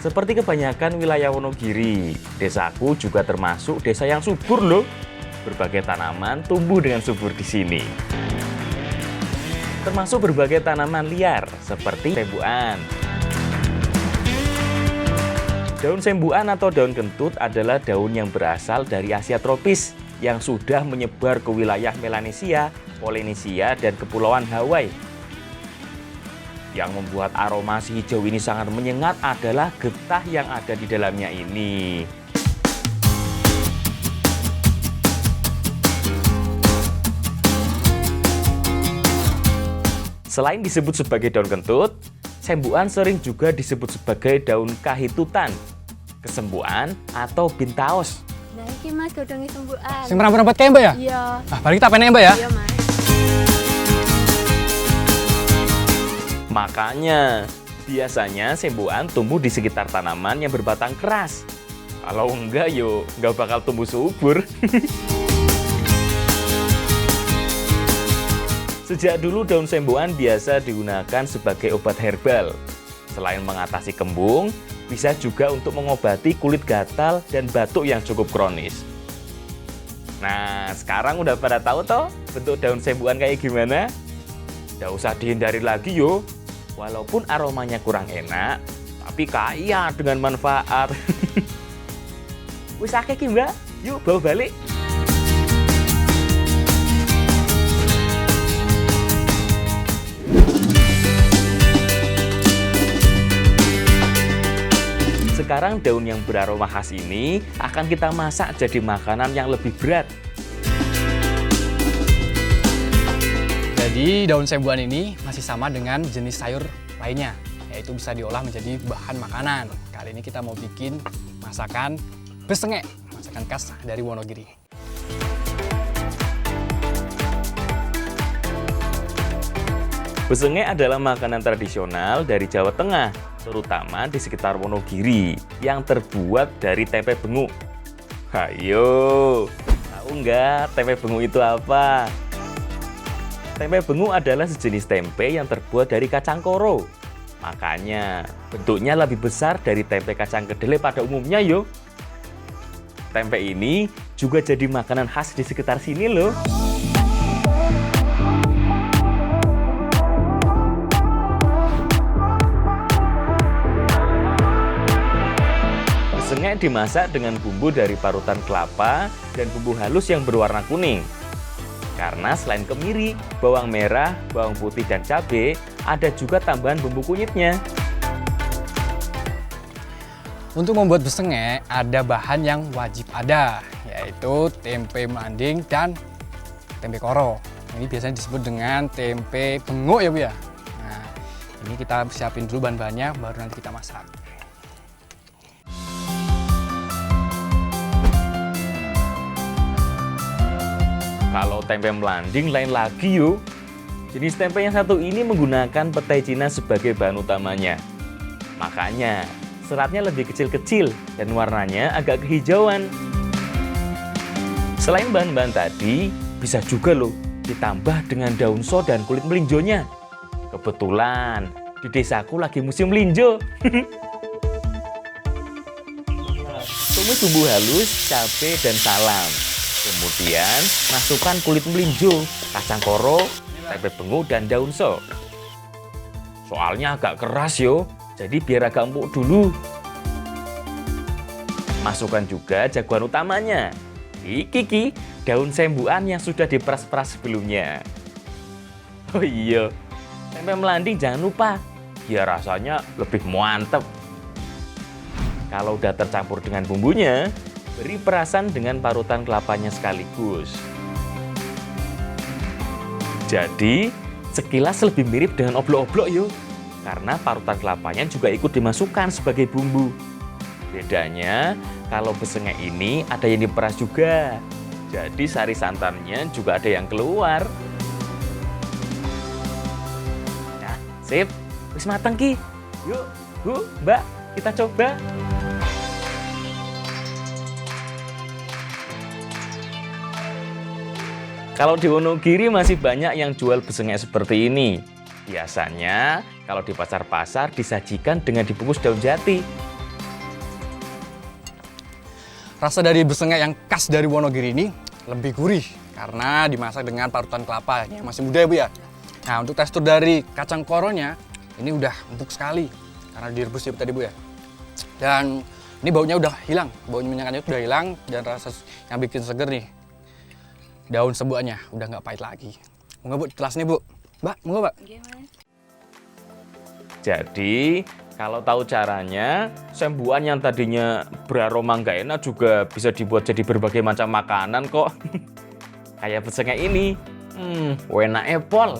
Seperti kebanyakan wilayah Wonogiri, desaku juga termasuk desa yang subur loh. Berbagai tanaman tumbuh dengan subur di sini. Termasuk berbagai tanaman liar seperti sembuan. Daun sembuan atau daun kentut adalah daun yang berasal dari Asia tropis yang sudah menyebar ke wilayah Melanesia, Polinesia, dan Kepulauan Hawaii. Yang membuat aroma si hijau ini sangat menyengat adalah getah yang ada di dalamnya ini. Selain disebut sebagai daun kentut, sembuan sering juga disebut sebagai daun kahitutan, kesembuan, atau bintaos. Nah, ini Mas godhonge sembuhan. Sing merambut kayak Mbak ya? Iya. Ah, balik kita penek Mbak ya? Iya, Mas. Makanya, biasanya sembuan tumbuh di sekitar tanaman yang berbatang keras. Kalau enggak, yuk nggak bakal tumbuh subur. Sejak dulu daun sembuan biasa digunakan sebagai obat herbal. Selain mengatasi kembung, bisa juga untuk mengobati kulit gatal dan batuk yang cukup kronis. Nah, sekarang udah pada tahu toh bentuk daun sembuan kayak gimana? Nggak usah dihindari lagi yo. Walaupun aromanya kurang enak, tapi kaya dengan manfaat. Wis akeh ki, Mbak. Yuk bawa balik. Sekarang daun yang beraroma khas ini akan kita masak jadi makanan yang lebih berat. Jadi daun sembuan ini masih sama dengan jenis sayur lainnya, yaitu bisa diolah menjadi bahan makanan. Kali ini kita mau bikin masakan besengek, masakan khas dari Wonogiri. Besengek adalah makanan tradisional dari Jawa Tengah, terutama di sekitar Wonogiri, yang terbuat dari tempe bengu. Hayo, tahu nggak tempe bengu itu apa? Tempe bengu adalah sejenis tempe yang terbuat dari kacang koro. Makanya, bentuknya lebih besar dari tempe kacang kedelai pada umumnya yo. Tempe ini juga jadi makanan khas di sekitar sini loh. Besengek dimasak dengan bumbu dari parutan kelapa dan bumbu halus yang berwarna kuning. Karena selain kemiri, bawang merah, bawang putih, dan cabai, ada juga tambahan bumbu kunyitnya. Untuk membuat besengek, ada bahan yang wajib ada, yaitu tempe manding dan tempe koro. Ini biasanya disebut dengan tempe bengu ya Bu ya. Nah, ini kita siapin dulu bahan-bahannya, baru nanti kita masak. Kalau tempe melanding lain lagi yuk. Jenis tempe yang satu ini menggunakan petai Cina sebagai bahan utamanya. Makanya seratnya lebih kecil-kecil dan warnanya agak kehijauan. Selain bahan-bahan tadi, bisa juga loh ditambah dengan daun so dan kulit melinjonya. Kebetulan di desaku lagi musim melinjo. Tumis bumbu halus, cabai, dan salam. Kemudian masukkan kulit melinjo, kacang koro, tempe bengu, dan daun so. Soalnya agak keras yo, jadi biar agak empuk dulu. Masukkan juga jagoan utamanya, iki daun sembuan yang sudah diperas-peras sebelumnya. Oh iya, tempe melanding jangan lupa, biar rasanya lebih mantep. Kalau udah tercampur dengan bumbunya, beri perasan dengan parutan kelapanya sekaligus. Jadi, sekilas lebih mirip dengan oblok-oblok yuk. Karena parutan kelapanya juga ikut dimasukkan sebagai bumbu. Bedanya, kalau besengek ini ada yang diperas juga. Jadi sari santannya juga ada yang keluar. Nah, sip. Wis mateng ki. Yuk, Bu, Mbak, kita coba. Kalau di Wonogiri masih banyak yang jual besengek seperti ini. Biasanya kalau di pasar-pasar disajikan dengan dibungkus daun jati. Rasa dari besengek yang khas dari Wonogiri ini lebih gurih karena dimasak dengan parutan kelapa yang masih muda ya Bu ya. Nah, untuk tekstur dari kacang koronya ini udah empuk sekali karena direbus ya tadi Bu ya. Dan ini baunya udah hilang, bau minyaknya udah hilang dan rasa yang bikin seger nih. Daun sembuannya udah nggak pahit lagi. Monggo Bu, telas nih Bu. Mbak, monggo Mbak. Gimana? Jadi, kalau tahu caranya, sembuan yang tadinya beraroma nggak enak juga bisa dibuat jadi berbagai macam makanan kok. Kayak besengnya ini. Enak epol.